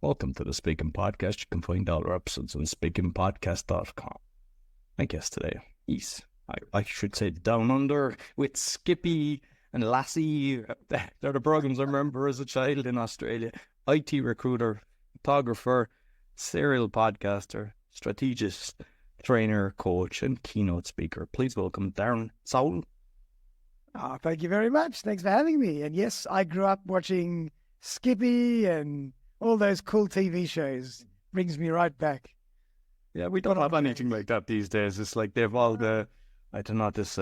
Welcome to the Speaking Podcast. You can find all our episodes on speakingpodcast.com. My guest today is, I should say, Down Under with Skippy and Lassie. They're the programs I remember as a child in Australia. IT recruiter, photographer, serial podcaster, strategist, trainer, coach, and keynote speaker. Please welcome Darren Saul. Oh, thank you very much. Thanks for having me. And yes, I grew up watching Skippy and all those cool TV shows. Brings me right back. Yeah, we don't have anything like that these days. It's like they've all the, I don't know, this,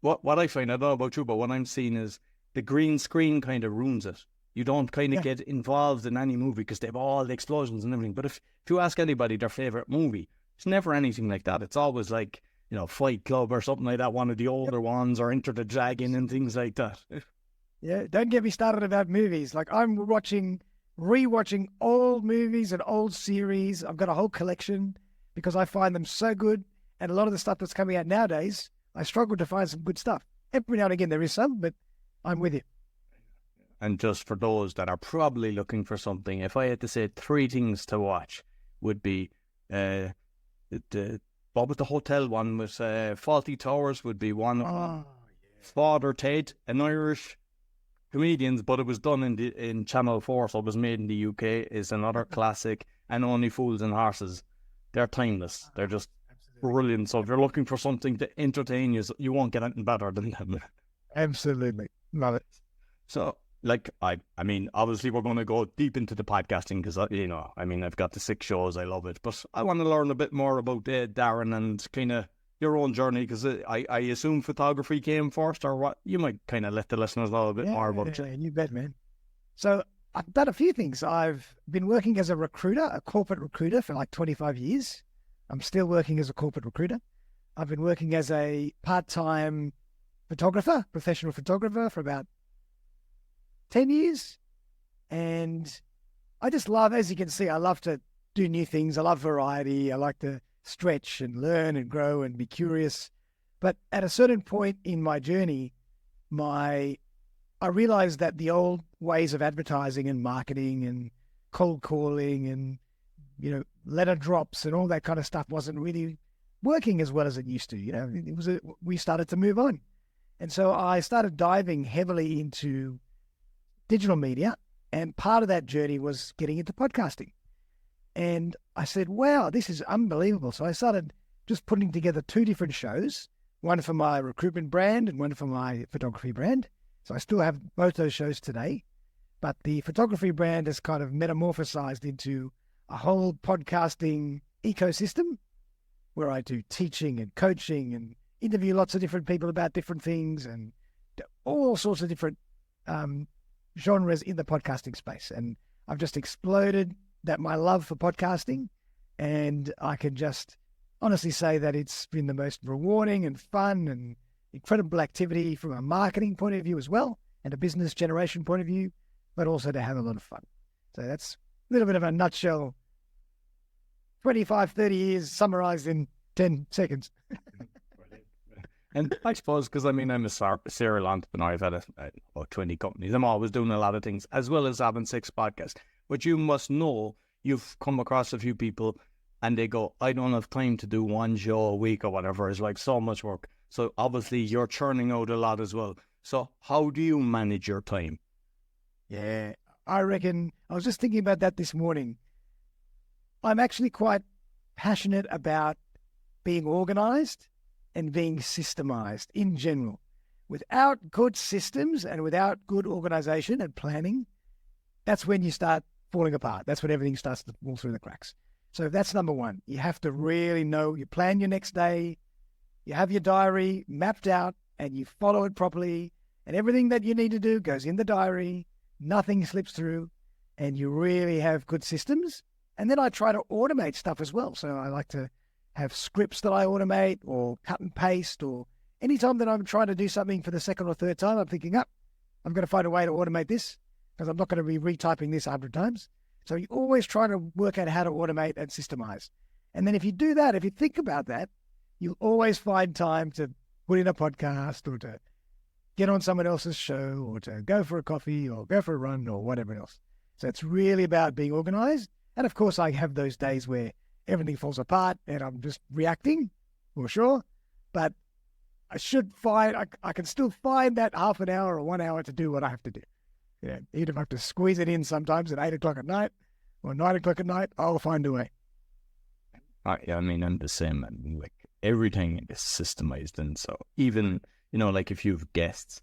what I find, I don't know about you, but what I'm seeing is the green screen kind of ruins it. You don't kind of get involved in any movie because they have all the explosions and everything. But if you ask anybody their favourite movie, it's never anything like that. It's always like, Fight Club or something like that, one of the older ones, or Enter the Dragon and things like that. Yeah, don't get me started about movies. Like I'm rewatching old movies and old series. I've got a whole collection because I find them so good. And a lot of the stuff that's coming out nowadays, I struggle to find some good stuff. Every now and again there is some, but I'm with you. And just for those that are probably looking for something, if I had to say 3 things to watch, would be what was the hotel one with Faulty Towers would be one. Father Ted, an Irish comedians, but it was done in Channel 4, so it was made in the UK, is another classic, and Only Fools and Horses. They're timeless. They're just brilliant. So if you're looking for something to entertain you, you won't get anything better than them. Absolutely. Love it. So, I mean, obviously we're going to go deep into the podcasting because, I've got the 6 shows. I love it. But I want to learn a bit more about Darren and kind of your own journey, because I assume photography came first, or what? You might kind of let the listeners know a bit more about it. Yeah, you bet, man. So I've done a few things. I've been working as a recruiter, a corporate recruiter, for like 25 years. I'm still working as a corporate recruiter. I've been working as a part-time photographer, professional photographer, for about 10 years. And I just love, as you can see, I love to do new things. I love variety. I like to stretch and learn and grow and be curious. But at a certain point in my journey, I realized that the old ways of advertising and marketing and cold calling and, letter drops and all that kind of stuff wasn't really working as well as it used to. We started to move on. And so I started diving heavily into digital media, and part of that journey was getting into podcasting. And I said, wow, this is unbelievable. So I started just putting together 2 different shows, one for my recruitment brand and one for my photography brand. So I still have both those shows today, but the photography brand has kind of metamorphosized into a whole podcasting ecosystem where I do teaching and coaching and interview lots of different people about different things and all sorts of different genres in the podcasting space. And I've just exploded my love for podcasting, and I can just honestly say that it's been the most rewarding and fun and incredible activity from a marketing point of view as well, and a business generation point of view, but also to have a lot of fun. So that's a little bit of a nutshell, 25, 30 years summarized in 10 seconds. And I suppose, because I'm a serial entrepreneur, I've had about 20 companies. I'm always doing a lot of things, as well as having 6 podcasts. But you must know, you've come across a few people and they go, I don't have time to do 1 show a week or whatever. It's like so much work. So obviously you're churning out a lot as well. So how do you manage your time? Yeah, I reckon, I was just thinking about that this morning. I'm actually quite passionate about being organized and being systemized in general. Without good systems and without good organization and planning, that's when you start falling apart. That's when everything starts to fall through the cracks. So that's number one. You have to really know, you plan your next day, you have your diary mapped out, and you follow it properly, and everything that you need to do goes in the diary, nothing slips through, and you really have good systems. And then I try to automate stuff as well. So I like to have scripts that I automate or cut and paste, or anytime that I'm trying to do something for the second or third time, I'm thinking, I'm going to find a way to automate this, because I'm not going to be retyping this 100 times. So you always try to work out how to automate and systemize. And then if you do that, if you think about that, you'll always find time to put in a podcast or to get on someone else's show or to go for a coffee or go for a run or whatever else. So it's really about being organized. And of course, I have those days where everything falls apart and I'm just reacting, for sure. But I can still find that half an hour or 1 hour to do what I have to do. Yeah, even if I have to squeeze it in sometimes at 8 o'clock at night or 9 o'clock at night, I'll find a way. Yeah, I mean, I'm the same. I mean, like everything is systemized, and so even like if you have guests,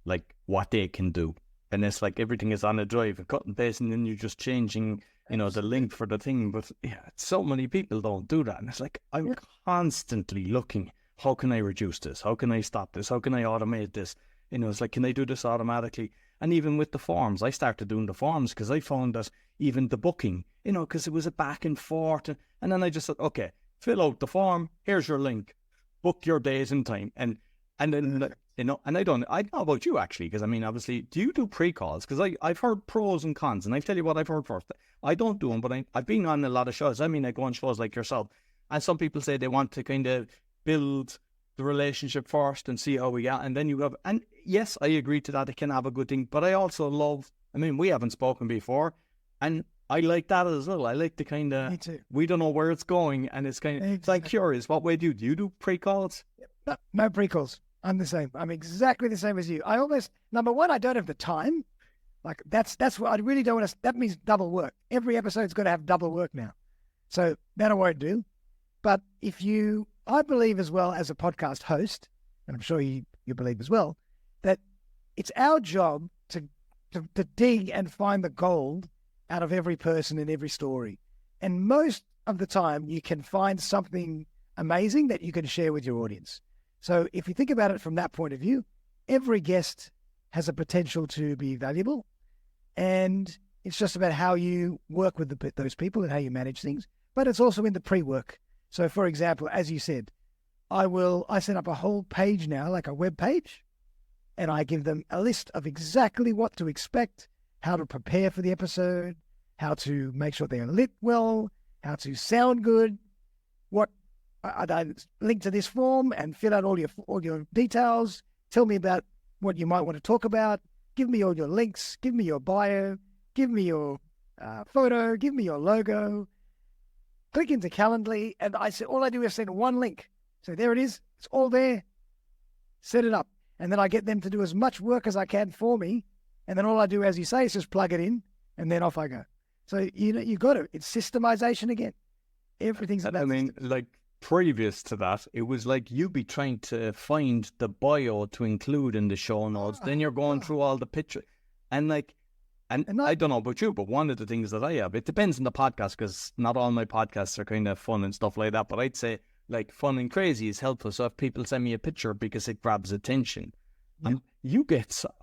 like what they can do, and it's like everything is on a drive, and cut and paste, and then you're just changing, the link for the thing. But yeah, so many people don't do that, and it's like I'm constantly looking. How can I reduce this? How can I stop this? How can I automate this? It's like, can I do this automatically? And even with the forms, I started doing the forms because I found that even the booking, because it was a back and forth. And then I just said, okay, fill out the form. Here's your link. Book your days and time. And then, and I don't know about you actually, because I mean, obviously, do you do pre-calls? Because I've heard pros and cons, and I tell you what I've heard first. I don't do them, but I've been on a lot of shows. I mean, I go on shows like yourself. And some people say they want to kind of build the relationship first and see how we get, and then you have, and yes, I agree to that, it can have a good thing, but I also love, I mean, we haven't spoken before, and I like that as well. I like the kind of, we don't know where it's going, and it's kind of, it's like curious, what way do you do pre-calls? No pre-calls. I'm the same. I'm exactly the same as you. I almost, number one, I don't have the time. Like that's what I really don't want to, that means double work. Every episode's got to have double work now. So that I won't do. But I believe as well as a podcast host, and I'm sure you believe as well, that it's our job to dig and find the gold out of every person in every story. And most of the time you can find something amazing that you can share with your audience. So if you think about it from that point of view, every guest has a potential to be valuable. And it's just about how you work with those people and how you manage things. But it's also in the pre-work. So, for example, as you said, I set up a whole page now, like a web page, and I give them a list of exactly what to expect, how to prepare for the episode, how to make sure they're lit well, how to sound good, what I link to this form and fill out all your details, tell me about what you might want to talk about, give me all your links, give me your bio, give me your photo, give me your logo. Click into Calendly, and all I do is send one link. So there it is. It's all there. Set it up. And then I get them to do as much work as I can for me. And then all I do, as you say, is just plug it in, and then off I go. So, you got it. It's systemization again. Everything's about like previous to that, it was like you'd be trying to find the bio to include in the show notes. Then you're going through all the pictures. And like, And I don't know about you, but one of the things that I have, it depends on the podcast, because not all my podcasts are kind of fun and stuff like that, but I'd say like fun and crazy is helpful. So if people send me a picture because it grabs attention, and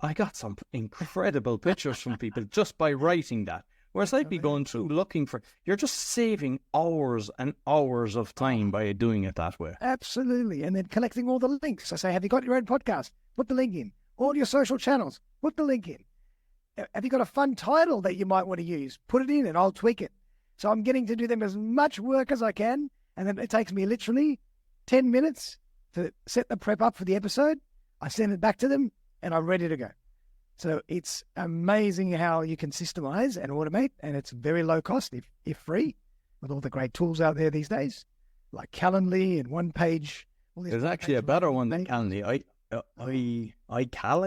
I got some incredible pictures from people just by writing that. Whereas I'd be going through looking for, you're just saving hours and hours of time by doing it that way. Absolutely. And then collecting all the links. I say, have you got your own podcast? Put the link in. All your social channels, put the link in. Have you got a fun title that you might want to use? Put it in and I'll tweak it. So I'm getting to do them as much work as I can. And then it takes me literally 10 minutes to set the prep up for the episode. I send it back to them and I'm ready to go. So it's amazing how you can systemize and automate, and it's very low cost, if free, with all the great tools out there these days, like Calendly and One Page. There's actually a better one than Calendly. I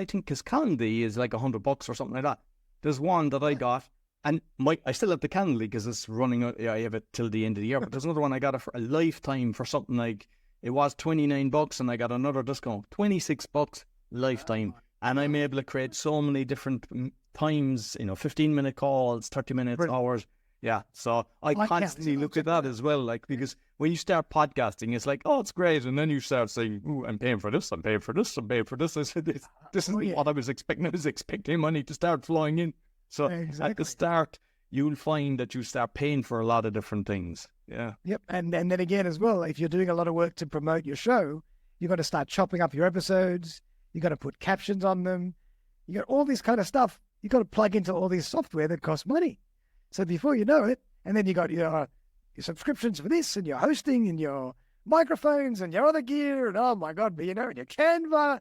think, because Calendly is like $100 or something like that. There's one that I got, and I still have the Calendly because it's running out. Yeah, I have it till the end of the year. But there's another one I got it for a lifetime for something like, it was $29, and I got another discount, $26 lifetime, and I'm able to create so many different times. 15-minute calls, 30 minutes, hours. Yeah, so I constantly look at that as well, like, because when you start podcasting, it's like, oh, it's great, and then you start saying, ooh, I'm paying for this, I'm paying for this, I'm paying for this. I said, this isn't what I was expecting. I was expecting money to start flowing in. So at the start, you'll find that you start paying for a lot of different things. Yeah. Yep, and then again as well, if you're doing a lot of work to promote your show, you've got to start chopping up your episodes, you've got to put captions on them, you got all this kind of stuff. You've got to plug into all this software that costs money. So before you know it, and then you got your subscriptions for this, and your hosting, and your microphones, and your other gear, and oh my God, and your Canva,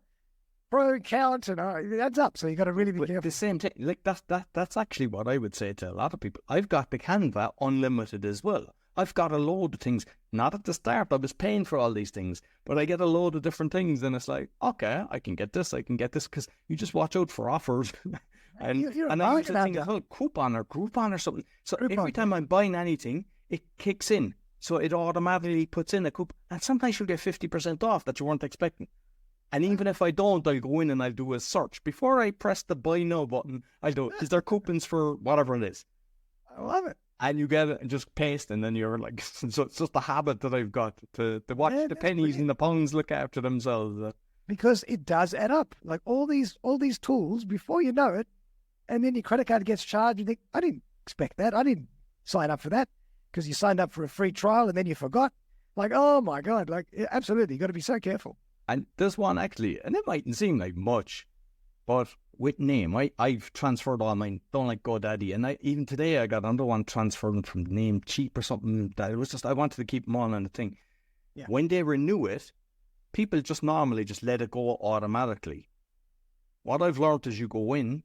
pro count, and it adds up. So you got to really be But careful. the same thing, like that's actually what I would say to a lot of people. I've got the Canva unlimited as well. I've got a load of things. Not at the start, I was paying for all these things, but I get a load of different things, and it's like, okay, I can get this, because you just watch out for offers. and You're and a I use the marketer. thing as well, coupon or Groupon or something. So Groupon. every time I'm buying anything, it kicks in. So it automatically puts in a coupon. And sometimes you'll get 50% off that you weren't expecting. And even if I don't, I'll go in and I'll do a search. Before I press the buy now button, I'll do, is there coupons for whatever it is? I love it. And you get it and just paste, and then you're like, so it's just a habit that I've got to watch Yeah, the that's pennies brilliant. and the pounds look after themselves. Because it does add up. Like all these tools, before you know it, and then your credit card gets charged, you think, I didn't expect that. I didn't sign up for that, because you signed up for a free trial and then you forgot. Like, oh my God, like absolutely, you got to be so careful. And this one actually, and it mightn't seem like much, but with name, I've transferred all mine. Don't like GoDaddy, and even today I got another one transferred from Namecheap or something. That it was just, I wanted to keep them all on the thing. Yeah. When they renew it, people just normally just let it go automatically. What I've learned is you go in,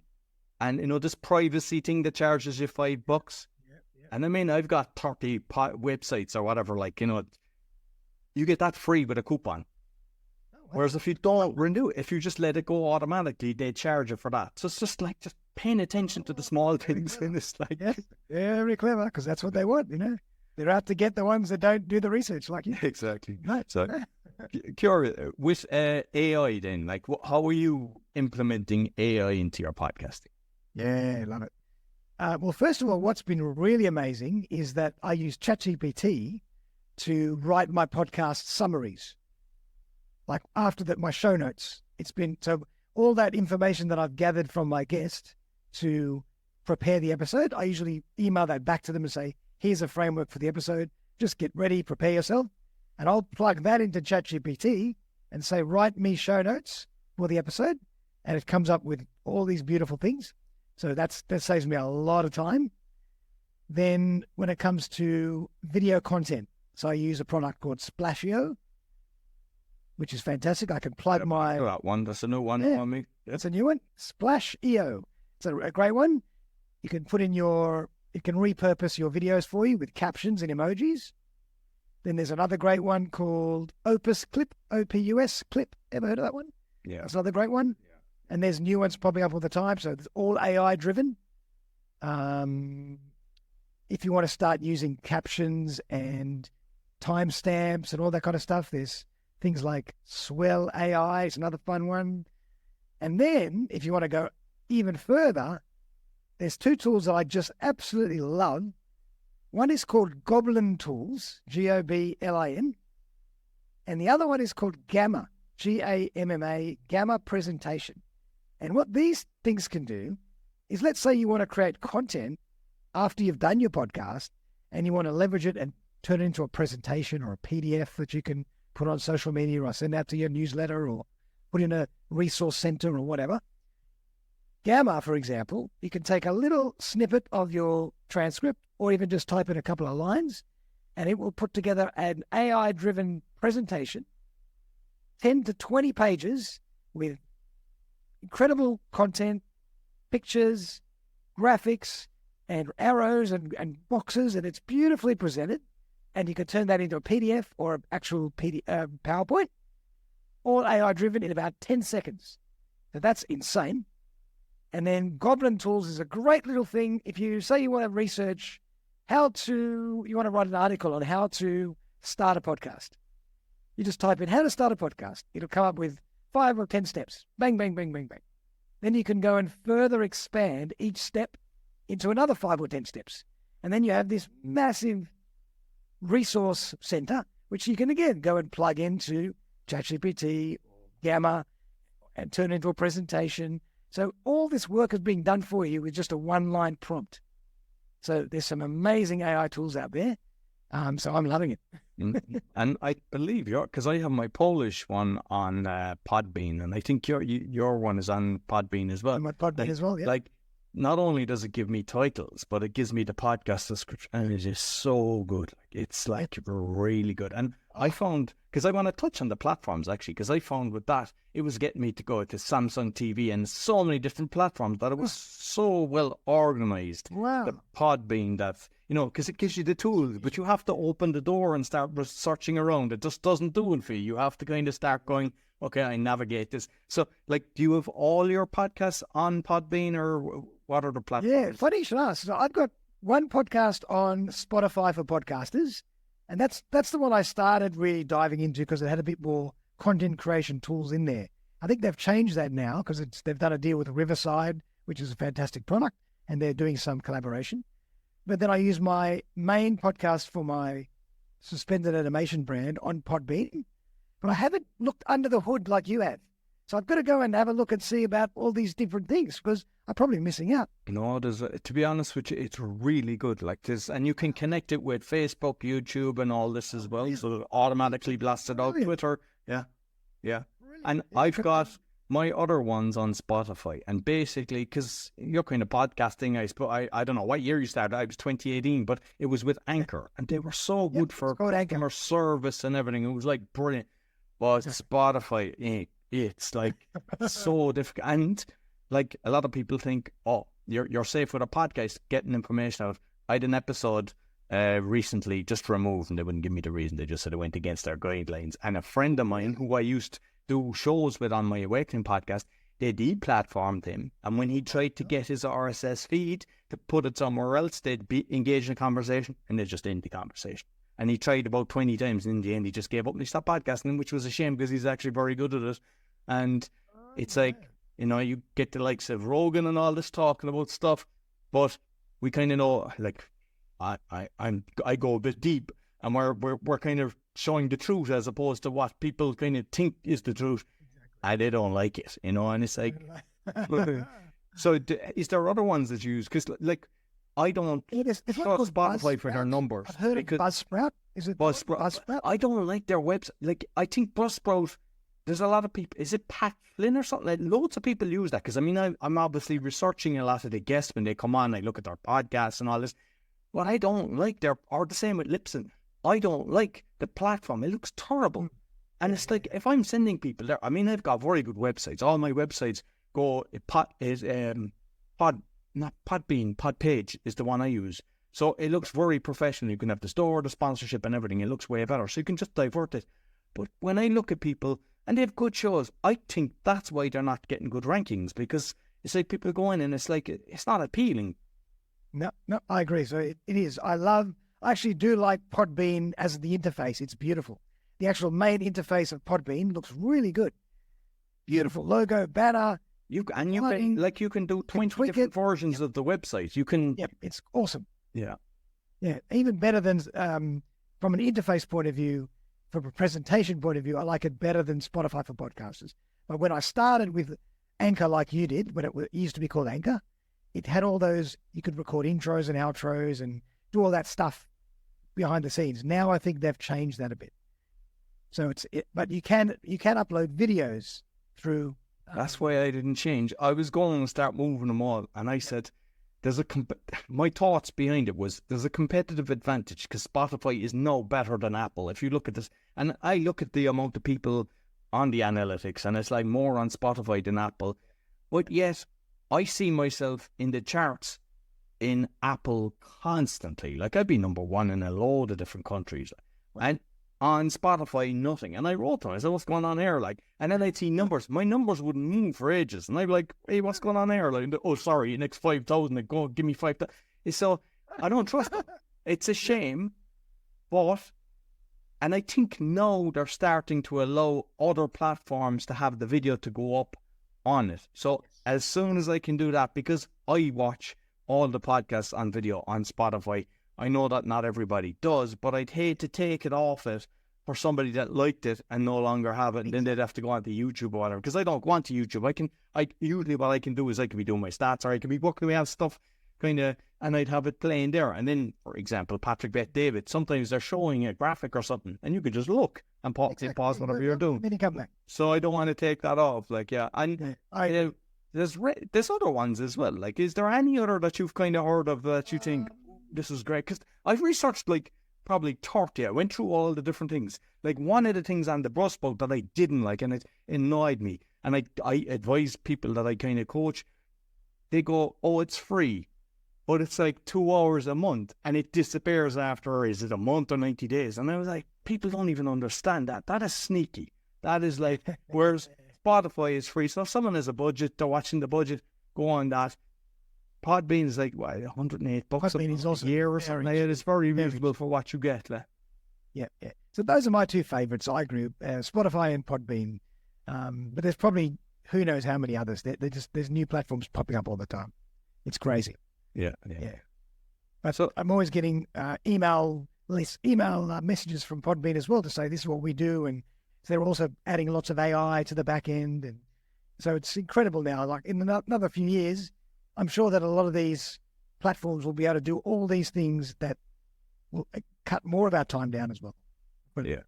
and this privacy thing that charges you $5. Yeah. And I mean, I've got 30 websites or whatever, like, you get that free with a coupon. Whereas if you don't renew it, if you just let it go automatically, they charge you for that. So it's just like, just paying attention to the small things. And it's like, Yes, very clever, because that's what they want, They're out to get the ones that don't do the research like you. exactly. Right. So, curious, with AI then, like, how are you implementing AI into your podcasting? Yeah, love it. Well, first of all, what's been really amazing is that I use ChatGPT to write my podcast summaries. Like after that, my show notes. It's been, so all that information that I've gathered from my guest to prepare the episode, I usually email that back to them and say, here's a framework for the episode. Just get ready, prepare yourself. And I'll plug that into ChatGPT and say, write me show notes for the episode. And it comes up with all these beautiful things. So that saves me a lot of time. Then when it comes to video content, so I use a product called Splashio, which is fantastic. I can plug my... That one, that's a new one on me. That's a new one. Splashio. It's a great one. You can put in it can repurpose your videos for you with captions and emojis. Then there's another great one called Opus Clip, OPUS Clip. Ever heard of that one? Yeah. That's another great one. Yeah. And there's new ones popping up all the time. So it's all AI driven. If you want to start using captions and timestamps and all that kind of stuff, there's things like Swell AI. It's another fun one. And then if you want to go even further, there's two tools that I just absolutely love. One is called Goblin Tools, Goblin, and the other one is called Gamma, Gamma, Gamma Presentation. And what these things can do is, let's say you want to create content after you've done your podcast and you want to leverage it and turn it into a presentation or a PDF that you can put on social media or send out to your newsletter or put in a resource center or whatever. Gamma, for example, you can take a little snippet of your transcript or even just type in a couple of lines and it will put together an AI-driven presentation, 10 to 20 pages with incredible content, pictures, graphics, and arrows and boxes, and it's beautifully presented. And you can turn that into a PDF or an actual PowerPoint, all AI-driven in about 10 seconds. So that's insane. And then Goblin Tools is a great little thing. If you say you want to research you want to write an article on how to start a podcast, you just type in how to start a podcast. It'll come up with 5 or 10 steps. Bang, bang, bang, bang, bang. Then you can go and further expand each step into another 5 or 10 steps. And then you have this massive resource center, which you can again go and plug into ChatGPT, Gamma, and turn into a presentation. So all this work is being done for you with just a one-line prompt. So there's some amazing AI tools out there. So I'm loving it. And I believe because I have my Polish one on Podbean, and I think your one is on Podbean as well. My Podbean as well, yeah. Like, not only does it give me titles, but it gives me the podcast description, and it is so good. It's like really good. And I found, because I want to touch on the platforms actually, because I found with that, it was getting me to go to Samsung TV and so many different platforms that it was so well organized. Wow. The Podbean, that, because it gives you the tools, but you have to open the door and start searching around. It just doesn't do it for you. You have to kind of start going, okay, I navigate this. So, like, do you have all your podcasts on Podbean, or what are the platforms? Yeah, funny you should ask. So I've got one podcast on Spotify for podcasters, and that's the one I started really diving into because it had a bit more content creation tools in there. I think they've changed that now because they've done a deal with Riverside, which is a fantastic product, and they're doing some collaboration. But then I use my main podcast for my suspended animation brand on Podbean, but I haven't looked under the hood like you have. So I've got to go and have a look and see about all these different things because I'm probably missing out. No, to be honest with you, it's really good. Like this, and you can connect it with Facebook, YouTube, and all this as well. So it automatically blasts it out. Twitter, yeah. And I've got my other ones on Spotify, and basically, because you're kind of podcasting, I don't know what year you started. I was 2018, but it was with Anchor, and they were so good for customer service and everything. It was like brilliant. But Spotify, it's like so difficult, and like a lot of people think, oh, you're safe with a podcast, getting information out. I had an episode recently just removed, and they wouldn't give me the reason. They just said it went against their guidelines. And a friend of mine who I used to do shows with on my Awakening podcast, they deplatformed him, and when he tried to get his RSS feed to put it somewhere else, they'd be engaged in a conversation, and they just end the conversation. And he tried about 20 times, and in the end he just gave up and he stopped podcasting, which was a shame because he's actually very good at it. And it's like, you get the likes of Rogan and all this talking about stuff, but we kind of know, like, I go a bit deep, and we're kind of showing the truth as opposed to what people kind of think is the truth, and they don't like it, and it's like, so is there other ones that you use? Because like, I don't trust Spotify for their numbers. I've heard of Buzzsprout. Is it Buzzsprout? I don't like their website. Like, I think Buzzsprout, there's a lot of people. Is it Pat Flynn or something? Like, loads of people use that because, I mean, I'm obviously researching a lot of the guests when they come on. I look at their podcasts and all this. But I don't like or the same with Lipson. I don't like the platform. It looks terrible. And it's like, if I'm sending people there, I mean, I've got very good websites. All my websites Podbean, Podpage is the one I use. So it looks very professional. You can have the store, the sponsorship and everything. It looks way better. So you can just divert it. But when I look at people, and they have good shows, I think that's why they're not getting good rankings, because it's like people go in and it's like, it's not appealing. No, I agree. So it is. I actually do like Podbean as the interface. It's beautiful. The actual main interface of Podbean looks really good. Beautiful logo, banner. You can do 20 different versions of the website. You can. Yep, it's awesome. Yeah. Even better than from an interface point of view, from a presentation point of view, I like it better than Spotify for podcasters. But when I started with Anchor, like you did, when it used to be called Anchor, it had all those. You could record intros and outros and do all that stuff behind the scenes. Now I think they've changed that a bit. So but you can upload videos through. That's why I didn't change. I was going to start moving them all, and I said, my thoughts behind it was, there's a competitive advantage because Spotify is no better than Apple. If you look at this, and I look at the amount of people on the analytics, and it's like more on Spotify than Apple, but yet I see myself in the charts in Apple constantly. Like, I'd be number one in a load of different countries, and on Spotify, nothing. And I wrote to them, I said, what's going on here? Like, and then I'd see numbers. My numbers wouldn't move for ages. And I'd be like, hey, what's going on here? Like, oh, sorry, next 5,000, go give me 5,000. So I don't trust them. It's a shame, but, and I think now they're starting to allow other platforms to have the video to go up on it. So as soon as I can do that, because I watch all the podcasts on video on Spotify, I know that not everybody does, but I'd hate to take it off it for somebody that liked it and no longer have it, and then they'd have to go on to YouTube or whatever, because I don't go on to YouTube. Usually what I can do is I can be doing my stats, or I can be working out stuff, kind of, and I'd have it playing there. And then, for example, Patrick Bet David, sometimes they're showing a graphic or something, and you could just look and pause whatever you're doing. Then you come back. So I don't want to take that off. Like, yeah, and there's other ones as well. Like, is there any other that you've kind of heard of that you think, this is great? Because I've researched like probably 30. I went through all the different things. Like one of the things on the Buzzsprout that I didn't like, and it annoyed me. And I advise people that I kind of coach, they go, oh, it's free, but it's like 2 hours a month and it disappears after, is it a month or 90 days? And I was like, people don't even understand that. That is sneaky. That is like, whereas Spotify is free. So if someone has a budget, they're watching the budget, go on that. Podbean is like, what, $108 Podbean is also a year or something. It's very reasonable for what you get. Like. Yeah. So those are my two favorites. I agree, Spotify and Podbean. But there's probably who knows how many others. There's new platforms popping up all the time. It's crazy. Yeah. But so I'm always getting email messages from Podbean as well to say this is what we do, and so they're also adding lots of AI to the back end, and so it's incredible now. Like in another few years, I'm sure that a lot of these platforms will be able to do all these things that will cut more of our time down as well. But yeah,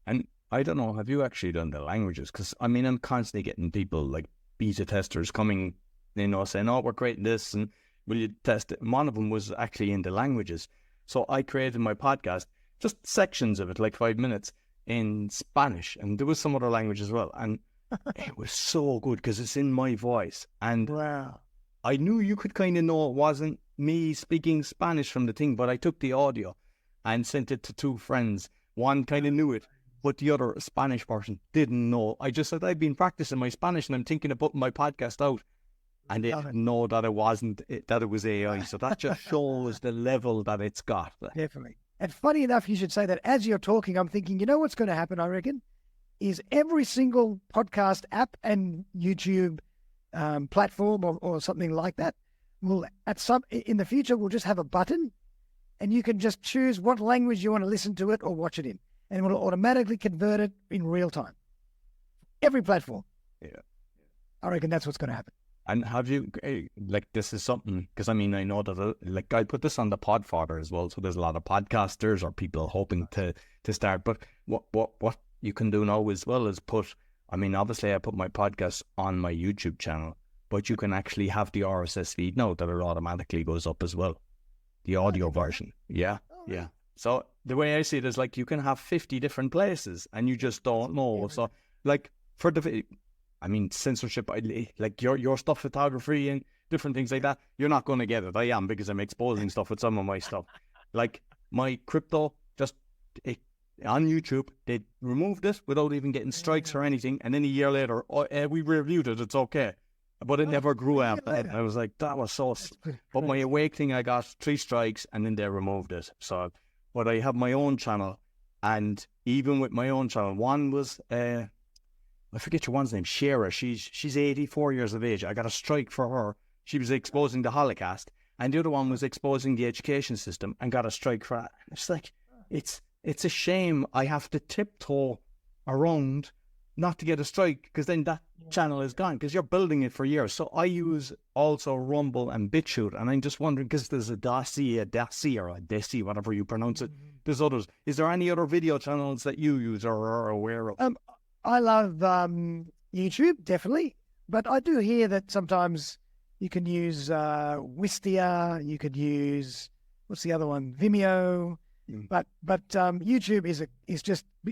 and I don't know, have you actually done the languages? Because I mean, I'm constantly getting people like beta testers coming, saying, "Oh, we're creating this, and will you test it?" And one of them was actually in the languages, so I created my podcast, just sections of it, like 5 minutes in Spanish, and there was some other language as well, and it was so good because it's in my voice, and wow. I knew you could kind of know it wasn't me speaking Spanish from the thing, but I took the audio and sent it to 2 friends. One kind of knew it, but the other Spanish person didn't know. I just said, I've been practicing my Spanish and I'm thinking of putting my podcast out. And they didn't know that it was AI. So that just shows the level that it's got. Definitely. And funny enough, you should say that as you're talking, I'm thinking, you know what's going to happen, I reckon, is every single podcast app and YouTube platform or something like that will in the future will just have a button, and you can just choose what language you want to listen to it or watch it in, and it will automatically convert it in real time. Every platform. Yeah. I reckon that's what's going to happen. And have you, like, this is something, because I mean, I know that, like, I put this on the Podfather as well, so there's a lot of podcasters or people hoping to start, but what you can do now as well is obviously I put my podcast on my YouTube channel, but you can actually have the RSS feed now that it automatically goes up as well. The audio version. Yeah. Yeah. So the way I see it is like you can have 50 different places and you just don't know. So like for censorship, like your stuff, photography and different things like that, you're not going to get it. I am, because I'm exposing stuff with some of my stuff. Like my crypto, on YouTube, they removed it without even getting strikes or anything. And then a year later, we reviewed it, it's okay. But it never grew out. I was like, that was so... But my Awake thing, I got 3 strikes and then they removed it. So, but I have my own channel. And even with my own channel, one was, I forget your one's name, Shara. She's 84 years of age. I got a strike for her. She was exposing the Holocaust. And the other one was exposing the education system and got a strike for that. It's like, it's a shame I have to tiptoe around not to get a strike, because then that channel is gone, because you're building it for years. So I use also Rumble and BitChute, and I'm just wondering, because there's a Daci, or a Desi, whatever you pronounce it. There's others. Is there any other video channels that you use or are aware of? I love YouTube, definitely, but I do hear that sometimes you can use Wistia, you could use, what's the other one, Vimeo, but YouTube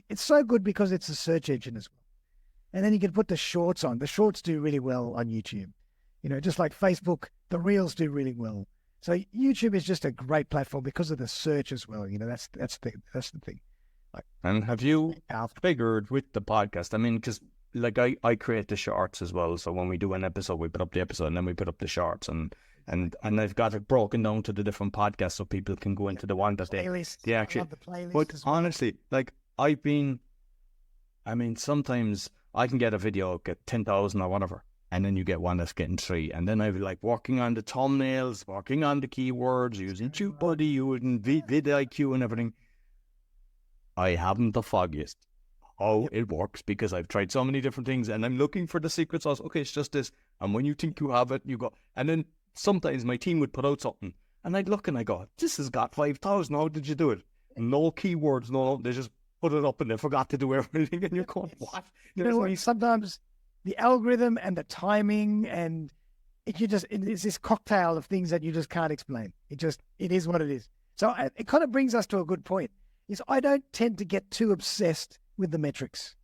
it's so good because it's a search engine as well. And then you can put the shorts on. The shorts do really well on YouTube. Just like Facebook, the reels do really well. So YouTube is just a great platform because of the search as well. That's the thing. And have you figured with the podcast? I mean, because like I create the shorts as well. So when we do an episode, we put up the episode and then we put up the shorts, and I've got it broken down to the different podcasts so people can go into the one that they actually. I love the playlist. But honestly, like sometimes I can get a video, get 10,000 or whatever, and then you get one that's getting 3. And then I'll be like working on the thumbnails, working on the keywords, using TubeBuddy, using vidIQ and everything. I haven't the foggiest how it works, because I've tried so many different things and I'm looking for the secret sauce. Okay, it's just this. And when you think you have it, you go. And then sometimes my team would put out something and I'd look and I go, this has got 5,000. How did you do it? No keywords, no, they just put it up and they forgot to do everything, and you're going, what? Sometimes the algorithm and the timing and it's this cocktail of things that you just can't explain. It is what it is. So it kind of brings us to a good point. is I don't tend to get too obsessed with the metrics.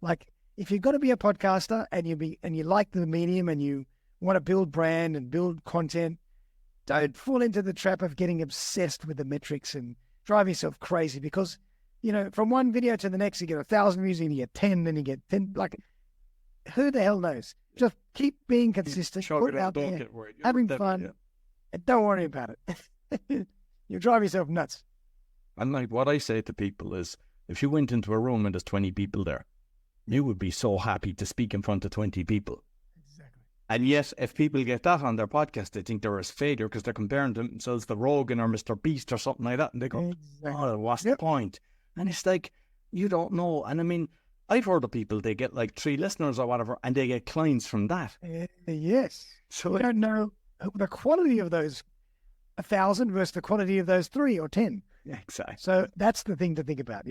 Like, if you're going to be a podcaster and you like the medium and you want to build brand and build content, don't fall into the trap of getting obsessed with the metrics and drive yourself crazy, because, from one video to the next, you get 1,000 views and you get 10, then you get 10. Like, who the hell knows? Just keep being consistent, put it out there, having fun, and don't worry about it. You'll drive yourself nuts. And like what I say to people is, if you went into a room and there's 20 people there, you would be so happy to speak in front of 20 people. Exactly. And yet, if people get that on their podcast, they think they're a failure because they're comparing themselves to Rogan or Mr. Beast or something like that. And they go, oh, what's the point? And it's like, you don't know. And I mean, I've heard of people, they get like 3 listeners or whatever, and they get clients from that. Yes. So you don't know the quality of those 1,000 versus the quality of those 3 or 10. Exactly. So that's the thing to think about.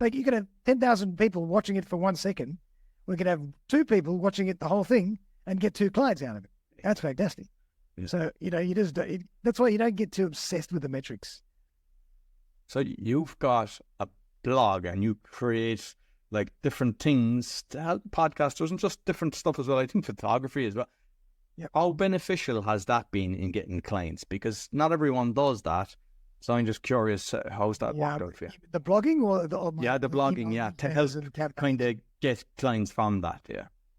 Like, you could have 10,000 people watching it for 1 second. We could have 2 people watching it the whole thing and get 2 clients out of it. That's fantastic. Yeah. So, that's why you don't get too obsessed with the metrics. So you've got a blog and you create like different things to help podcasters and just different stuff as well. I think photography as well. Yeah. How beneficial has that been in getting clients? Because not everyone does that. So I'm just curious, how's that worked out for you? The blogging or the blogging, to help kind of get clients from that,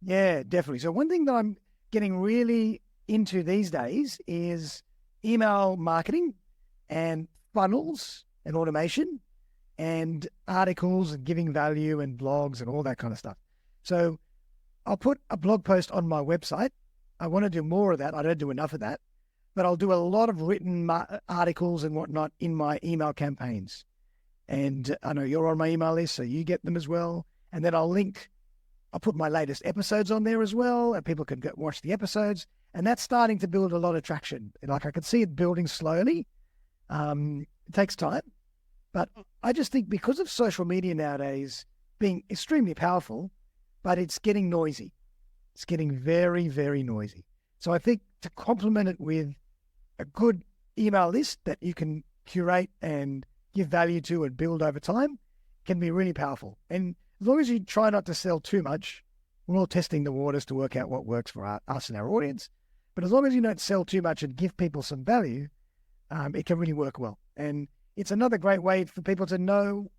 Yeah, definitely. So one thing that I'm getting really into these days is email marketing and funnels and automation and articles and giving value and blogs and all that kind of stuff. So I'll put a blog post on my website. I want to do more of that. I don't do enough of that. But I'll do a lot of written articles and whatnot in my email campaigns. And I know you're on my email list, so you get them as well. And then I'll put my latest episodes on there as well, and people can watch the episodes. And that's starting to build a lot of traction. Like, I can see it building slowly. It takes time. But I just think because of social media nowadays being extremely powerful, but it's getting noisy. It's getting very, very noisy. So I think to complement it with a good email list that you can curate and give value to and build over time can be really powerful. And as long as you try not to sell too much, we're all testing the waters to work out what works for us and our audience. But as long as you don't sell too much and give people some value, it can really work well. And it's another great way for people to know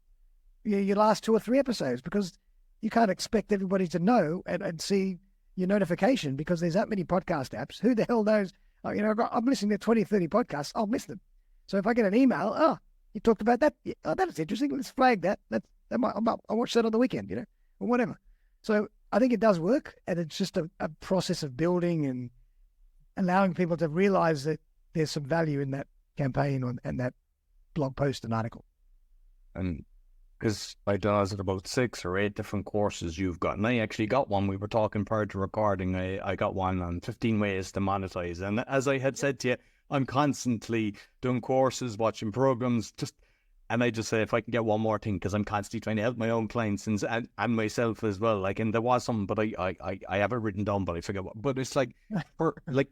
your last 2 or 3 episodes, because you can't expect everybody to know and see your notification, because there's that many podcast apps. Who the hell knows? I'm listening to 20, 30 podcasts. I'll miss them. So if I get an email, you talked about that. Oh, that's interesting. Let's flag that. I'll watch that on the weekend, or whatever. So I think it does work, and it's just a process of building and allowing people to realize that there's some value in that campaign and that blog post and article. And because I don't know, is it about 6 or 8 different courses you've got? And I actually got one. We were talking prior to recording. I got one on 15 ways to monetize. And as I had said to you, I'm constantly doing courses, watching programs, and I just say, if I can get one more thing, because I'm constantly trying to help my own clients and myself as well. Like, and there was something, but I have it written down, but I forget what. But it's like,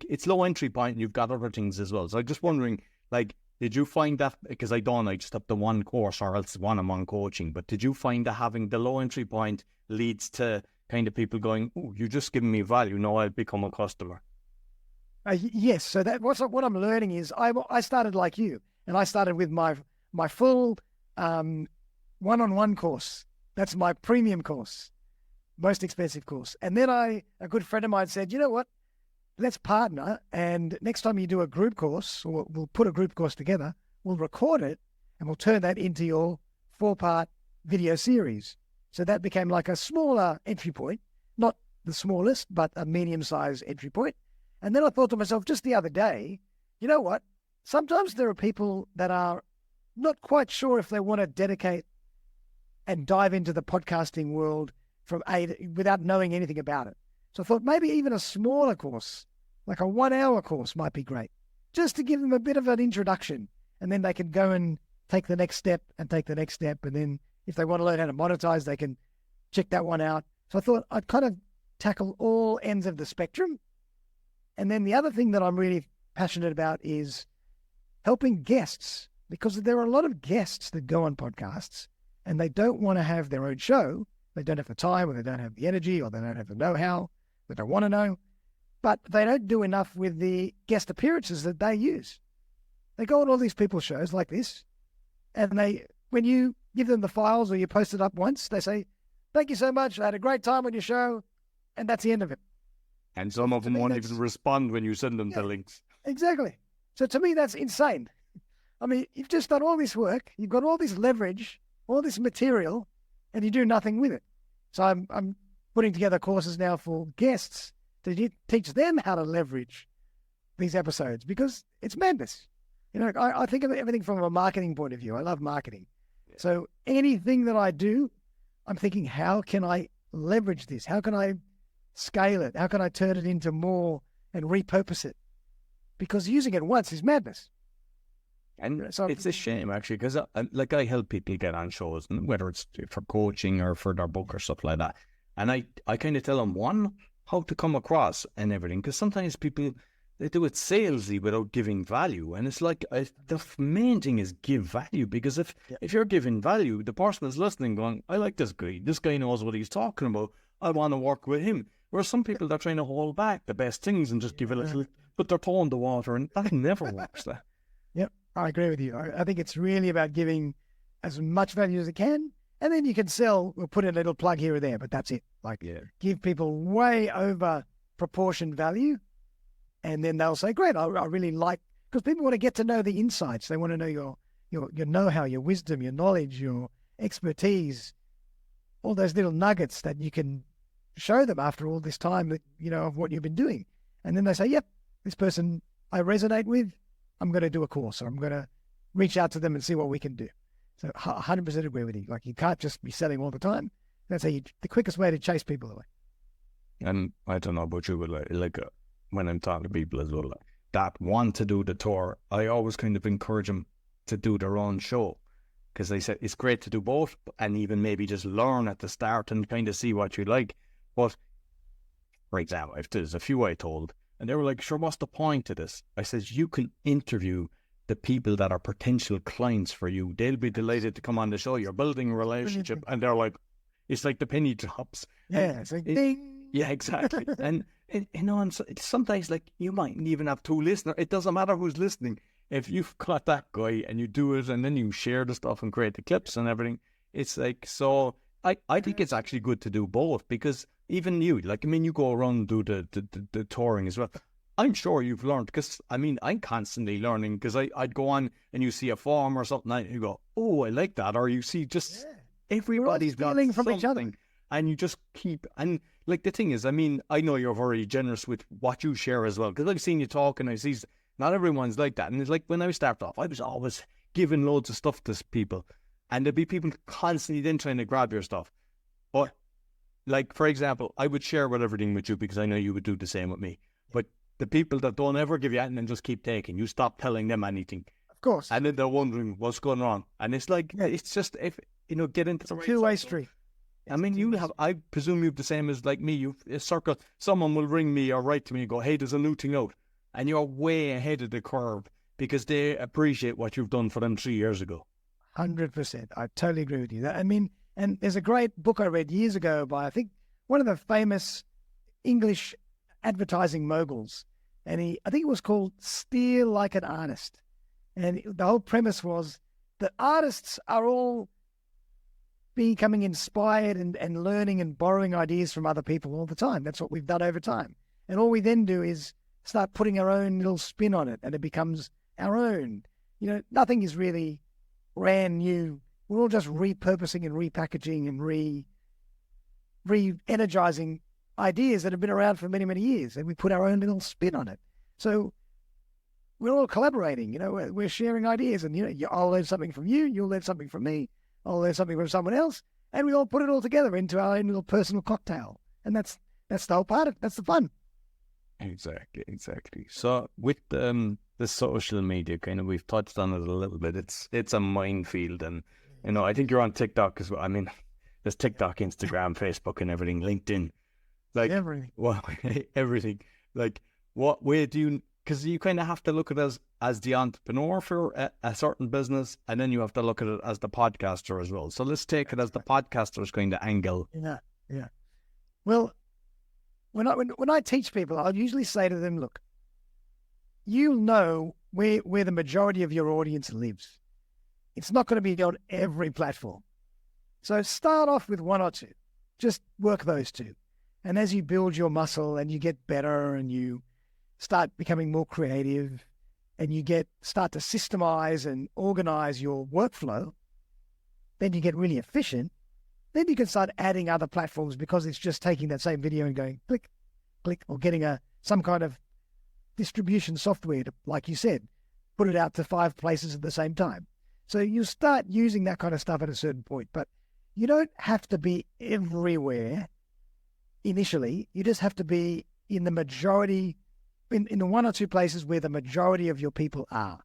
it's low entry point, and you've got other things as well. So I'm just wondering, like, did you find that, because I just have the one course or else one-on-one coaching, but did you find that having the low entry point leads to kind of people going, oh, you're just giving me value, now I'll become a customer? Yes. So what I'm learning is I started like you, and I started with my full one-on-one course. That's my premium course, most expensive course. And then a good friend of mine said, you know what? Let's partner, and next time you do a group course, or we'll put a group course together, we'll record it, and we'll turn that into your 4-part video series. So that became like a smaller entry point, not the smallest, but a medium-sized entry point. And then I thought to myself just the other day, you know what? Sometimes there are people that are not quite sure if they want to dedicate and dive into the podcasting world without knowing anything about it. So I thought maybe even a smaller course, like a 1-hour course, might be great, just to give them a bit of an introduction. And then they can go and take the next step and take the next step. And then if they want to learn how to monetize, they can check that one out. So I thought I'd kind of tackle all ends of the spectrum. And then the other thing that I'm really passionate about is helping guests because there are a lot of guests that go on podcasts and they don't want to have their own show. They don't have the time, or they don't have the energy, or they don't have the know-how, they don't want to know, but they don't do enough with the guest appearances that they use. They go on all these people's shows like this, and when you give them the files or you post it up once, they say, "Thank you so much, I had a great time on your show," and that's the end of it. And some of them won't even respond when you send them the links. Exactly. So to me, that's insane. I mean, you've just done all this work, you've got all this leverage, all this material, and you do nothing with it. So I'm putting together courses now for guests to teach them how to leverage these episodes, because it's madness. You know, I think of everything from a marketing point of view. I love marketing. Yeah. So anything that I do, I'm thinking, how can I leverage this? How can I scale it? How can I turn it into more and repurpose it? Because using it once is madness. And so it's a shame, actually, because I help people get on shows, and whether it's for coaching or for their book or stuff like that. And I kind of tell them, one, how to come across and everything, because sometimes people, they do it salesy without giving value. And it's like, the main thing is give value, because if you're giving value, the person is listening going, I like this guy knows what he's talking about, I want to work with him. Whereas some people, they're trying to hold back the best things and just give a little, put their toe in the water, and that never works. Yep, I agree with you. I think it's really about giving as much value as it can, and then you can sell or put in a little plug here or there, but that's it. Give people way over proportion value, and then they'll say, great, I really like, because people want to get to know the insights. They want to know your know-how, your wisdom, your knowledge, your expertise, all those little nuggets that you can show them after all this time that, of what you've been doing. And then they say, yep, this person I resonate with, I'm going to do a course, or I'm going to reach out to them and see what we can do. So 100% agree with you. Like, you can't just be selling all the time. That's the quickest way to chase people away. And I don't know about you, but when I'm talking to people as well, that want to do the tour, I always kind of encourage them to do their own show, because they said it's great to do both, and even maybe just learn at the start and kind of see what you like. But for example, if there's a few I told, and they were like, sure, what's the point of this? I says, you can interview the people that are potential clients for you. They'll be delighted to come on the show. You're building a relationship, and they're like, it's like the penny drops. Yeah, it's like ding. Yeah, exactly. And and sometimes, like, you might even have two listeners. It doesn't matter who's listening. If you've got that guy and you do it, and then you share the stuff and create the clips and everything, it's like, so I think it's actually good to do both, because even you, you go around and do the touring as well. I'm sure you've learned, because, I'm constantly learning, because I'd go on and you see a form or something, and you go, oh, I like that. Or you see just everybody's got from something, each other. And you just keep, and like the thing is, I know you're very generous with what you share as well, because I've seen you talk, and I see not everyone's like that. And it's like, when I started off, I was always giving loads of stuff to people, and there'd be people constantly then trying to grab your stuff. But, like, for example, I would share everything with you, because I know you would do the same with me. But the people that don't ever give you anything and just keep taking, you stop telling them anything. Of course. And then they're wondering what's going on. And it's like, it's just, if, get into the right two-way street. I presume you have the same as like me. You've a circle. Someone will ring me or write to me and go, hey, there's a new thing out. And you're way ahead of the curve, because they appreciate what you've done for them 3 years ago. 100%. I totally agree with you. And there's a great book I read years ago by, I think, one of the famous English advertising moguls. And I think it was called Steer Like an Artist. And the whole premise was that artists are all becoming inspired and learning and borrowing ideas from other people all the time. That's what we've done over time. And all we then do is start putting our own little spin on it, and it becomes our own. Nothing is really brand new. We're all just repurposing and repackaging and re-energizing ideas that have been around for many, many years, and we put our own little spin on it. So we're all collaborating, we're sharing ideas, and, I'll learn something from you, you'll learn something from me, I'll learn something from someone else, and we all put it all together into our own little personal cocktail. And that's the whole part of it. That's the fun. Exactly. So with the social media, kind of, we've touched on it a little bit. It's a minefield, and I think you're on TikTok as well. There's TikTok, Instagram, Facebook, and everything. LinkedIn, like everything. Well, everything. Like, what way do you because you kind of have to look at it as the entrepreneur for a certain business, and then you have to look at it as the podcaster as well. So let's take it as the podcaster's kind of angle. Yeah. Well, when I teach people, I'll usually say to them, look, you know where the majority of your audience lives. It's not going to be on every platform. So start off with one or two. Just work those two. And as you build your muscle and you get better and you start becoming more creative and you start to systemize and organize your workflow, then you get really efficient. Then you can start adding other platforms because it's just taking that same video and going click, click, or getting some kind of distribution software to, like you said, put it out to 5 places at the same time. So you start using that kind of stuff at a certain point, but you don't have to be everywhere initially. You just have to be in the majority, in the 1 or 2 places where the majority of your people are.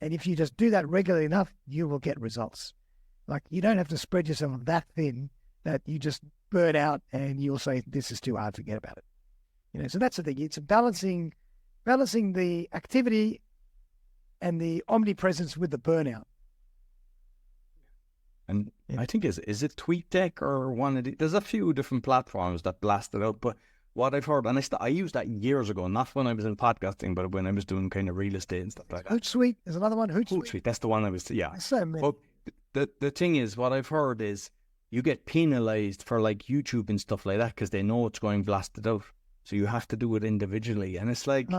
And if you just do that regularly enough, you will get results. Like, you don't have to spread yourself that thin that you just burn out and you'll say, this is too hard, forget about it. So that's the thing. It's balancing the activity and the omnipresence with the burnout. And I think, is it TweetDeck or one of the, there's a few different platforms that blast it out, but what I've heard, and I used that years ago, not when I was in podcasting, but when I was doing kind of real estate and stuff like that. Hootsuite, there's another one, Hootsuite. That's the one I was, yeah. So many. But the thing is, what I've heard is you get penalized for like YouTube and stuff like that because they know it's going blasted out. So you have to do it individually. And it's like,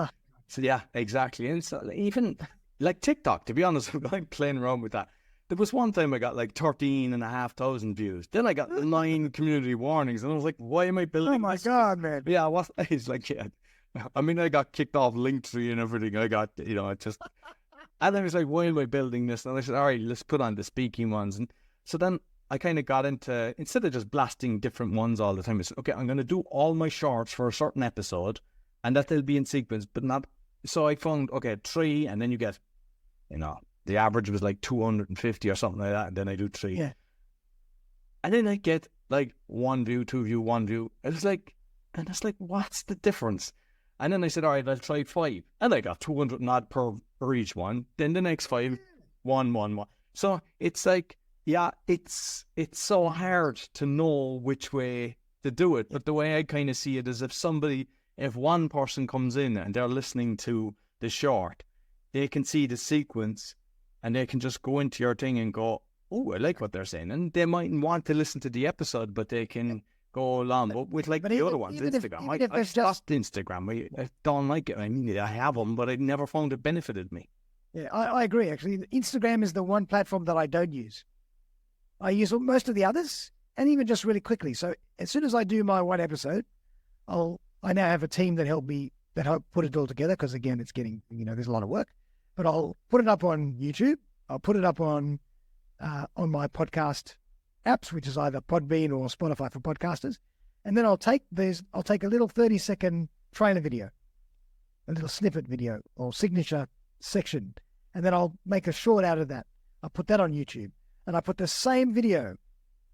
so yeah, exactly. And so even like TikTok, to be honest, I'm playing around with that. There was one time I got like 13,500 views. Then I got 9 community warnings. And I was like, why am I building Oh my this? God, man. Yeah, it's like, yeah. I mean, I got kicked off Linktree and everything. I got, it just... And I was like, why am I building this? And I said, all right, let's put on the speaking ones. And so then I kind of got into, instead of just blasting different ones all the time, I said, okay, I'm going to do all my shorts for a certain episode and that they'll be in sequence, but not. So I found, okay, 3, and then you get, the average was like 250 or something like that. And then I do 3. Yeah. And then I get like 1 view, 2 view, 1 view. It's like, what's the difference? And then I said, all right, I'll try 5. And I got 200 and odd per each one. Then the next 5, 1. So it's like, yeah, it's so hard to know which way to do it. But the way I kind of see it is if one person comes in and they're listening to the short, they can see the sequence and they can just go into your thing and go, oh, I like what they're saying. And they mightn't want to listen to the episode, but they can go along. But with like the other ones, Instagram, I stopped Instagram. I don't like it. I mean, I have them, but I never found it benefited me. Yeah, I agree, actually. Instagram is the one platform that I don't use. I use most of the others, and even just really quickly. So as soon as I do my one episode, I now have a team that help put it all together, because again, it's getting, there's a lot of work. But I'll put it up on YouTube. I'll put it up on my podcast apps, which is either Podbean or Spotify for podcasters. And then I'll take a little 30-second trailer video, a little snippet video or signature section, and then I'll make a short out of that. I'll put that on YouTube, and I put the same video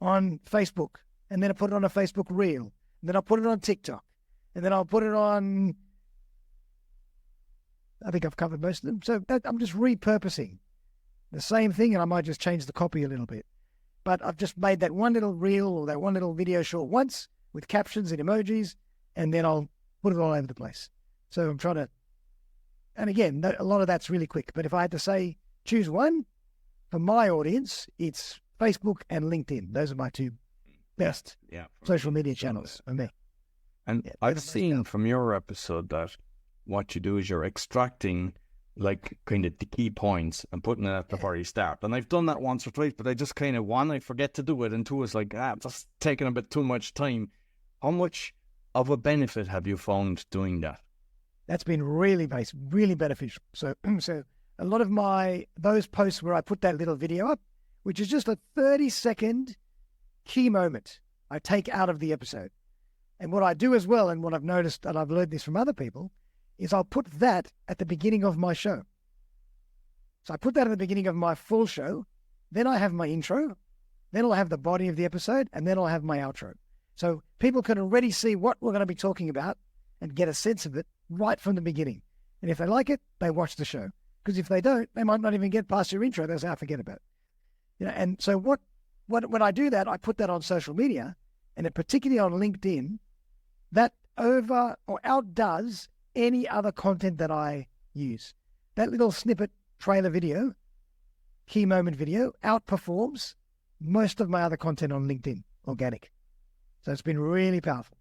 on Facebook, and then I put it on a Facebook reel, and then I'll put it on TikTok, and then I'll put it on, I think I've covered most of them. So I'm just repurposing the same thing, and I might just change the copy a little bit. But I've just made that one little reel or that one little video short once with captions and emojis, and then I'll put it all over the place. So I'm trying to, and again, a lot of that's really quick. But if I had to say, choose one, for my audience, it's Facebook and LinkedIn. Those are my 2 best social media channels for me. And I've seen from your episode that what you do is you're extracting like kind of the key points and putting it at the very start. And I've done that once or twice, but I just kind of, 1, I forget to do it, and 2, it's like, just taking a bit too much time. How much of a benefit have you found doing that? That's been really beneficial. So a lot of those posts where I put that little video up, which is just a 30-second key moment I take out of the episode. And what I do as well, and what I've noticed, and I've learned this from other people, is I'll put that at the beginning of my show. So I put that at the beginning of my full show, then I have my intro, then I'll have the body of the episode, and then I'll have my outro. So people can already see what we're going to be talking about and get a sense of it right from the beginning. And if they like it, they watch the show. Because if they don't, they might not even get past your intro. They'll say, I forget about it. And so when I do that, I put that on social media, and it, particularly on LinkedIn, that over or outdoes any other content that I use. That little snippet trailer video, key moment video, outperforms most of my other content on LinkedIn, organic. So it's been really powerful.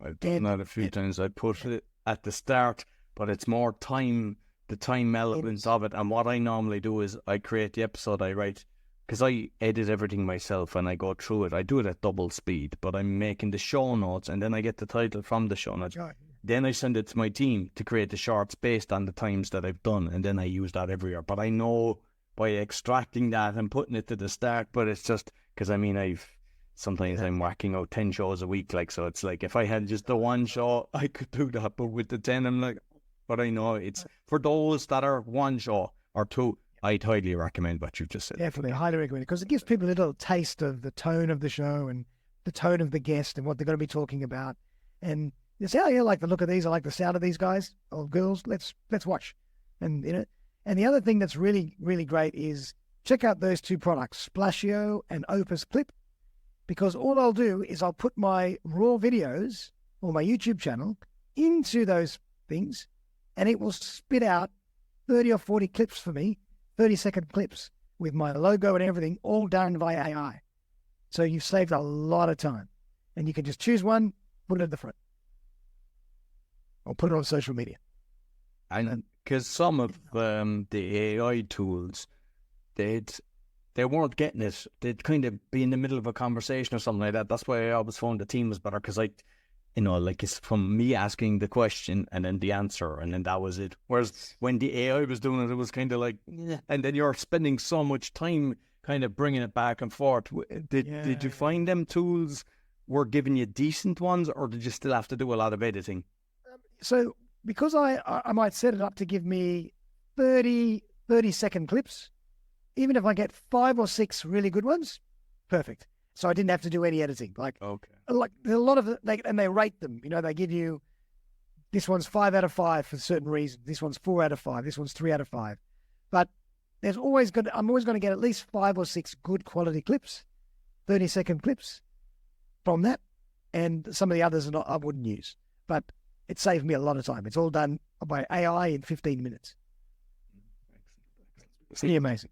I've done that a few times. I put it at the start, but it's more time, the time elements of it. And what I normally do is I create the episode I write, because I edit everything myself and I go through it. I do it at double speed, but I'm making the show notes, and then I get the title from the show notes. Then I send it to my team to create the shorts based on the times that I've done, and then I use that every year. But I know by extracting that and putting it to the start, but it's just because sometimes I'm whacking out 10 shows a week, like, so it's like if I had just the one show, I could do that, but with the 10, I'm like, but I know it's for those that are one show or two. I'd highly recommend what you've just said. Definitely, highly recommend it, because it gives people a little taste of the tone of the show and the tone of the guest and what they're going to be talking about. And you say, oh yeah, I like the look of these, I like the sound of these guys or girls. Let's watch. And and the other thing that's really, really great is check out those two products, Splashio and Opus Clip, because all I'll do is I'll put my raw videos or my YouTube channel into those things, and it will spit out 30 or 40 clips for me, 30-second clips with my logo and everything, all done via AI. So you've saved a lot of time, and you can just choose one, put it at the front, or put it on social media. And because some of the AI tools, they weren't getting it. They'd kind of be in the middle of a conversation or something like that. That's why I always found the team was better, because like it's from me asking the question and then the answer, and then that was it. Whereas when the AI was doing it, it was kind of like, and then you're spending so much time kind of bringing it back and forth. Did you find them tools were giving you decent ones, or did you still have to do a lot of editing? So because I might set it up to give me 30-second clips, even if I get 5 or 6 really good ones, perfect. So I didn't have to do any editing. Like a lot of and they rate them. They give you, this one's 5 out of 5 for certain reasons. This one's 4 out of 5. This one's 3 out of 5. But I'm always going to get at least 5 or 6 good quality clips, 30-second clips from that, and some of the others I wouldn't use. But it saved me a lot of time. It's all done by AI in 15 minutes. It's pretty amazing.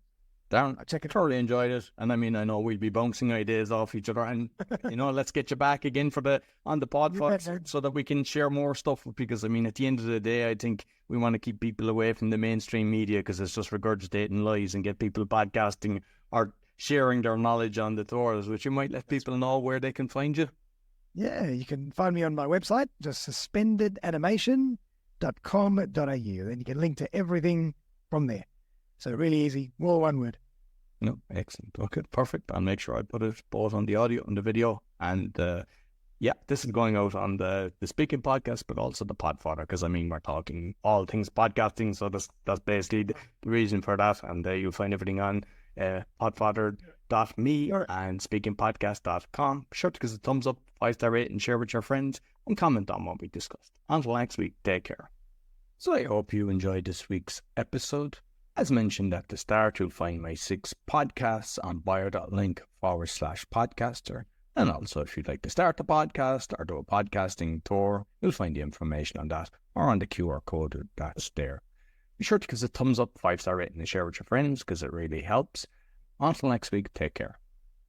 Darren, I thoroughly enjoyed it, and I know we'll be bouncing ideas off each other, and let's get you back again on the podcast so that we can share more stuff. Because at the end of the day, I think we want to keep people away from the mainstream media, because it's just regurgitating lies, and get people podcasting or sharing their knowledge on the tours, which you might let people know where they can find you. Yeah, you can find me on my website, just suspendedanimation.com.au. Then you can link to everything from there. So really easy, all one word. No, excellent. Okay, perfect. I'll make sure I put it both on the audio and the video. And this is going out on the speaking podcast, but also the Podfather, because we're talking all things podcasting. So that's basically the reason for that. And you'll find everything on podfather.me and speakingpodcast.com. Be sure to give us a thumbs up, 5-star rate, and share with your friends, and comment on what we discussed. Until next week, take care. So I hope you enjoyed this week's episode. As mentioned at the start, you'll find my 6 podcasts on bio.link/podcaster. And also, if you'd like to start a podcast or do a podcasting tour, you'll find the information on that or on the QR code that's there. Be sure to give us a thumbs up, 5-star rating, and share with your friends, because it really helps. Until next week, take care.